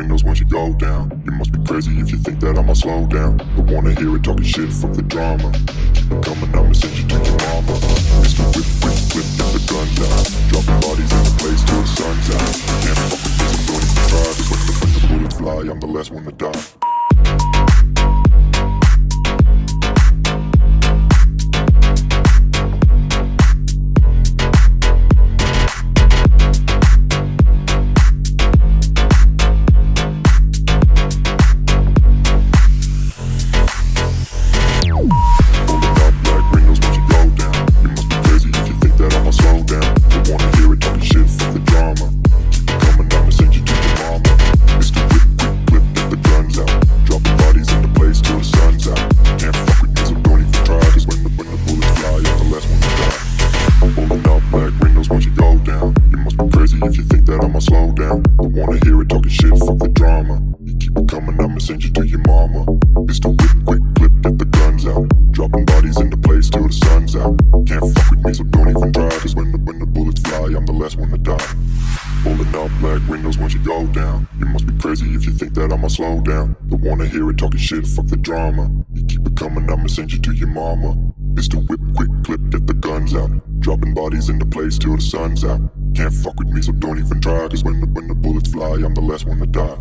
windows once you go down. You must be crazy if you think that I'ma slow down. Don't wanna hear it talking shit, fuck the drama. Keep it coming, I'ma send you to your mama. Mr. Whip, whip, whip, get the guns out. Dropping bodies in the place till the sun's out. Can't fuck with this, I'm don't even try. Cause when the bullets fly, I'm the last one to die. If you think that I'ma slow down, don't wanna hear it talking shit, fuck the drama. You keep it coming, I'ma send you to your mama. Pistol whip, quick clip, get the guns out. Dropping bodies into place till the sun's out. Can't fuck with me, so don't even try. Cause when the bullets fly, I'm the last one to die. Pulling up black windows once you go down. You must be crazy if you think that I'ma slow down. Don't wanna hear it talking shit, fuck the drama. You keep it coming, I'ma send you to your mama. Pistol whip, quick clip, get the guns out. Dropping bodies into place till the sun's out. Can't fuck with me, so don't even try. Cause when the bullets fly, I'm the last one to die.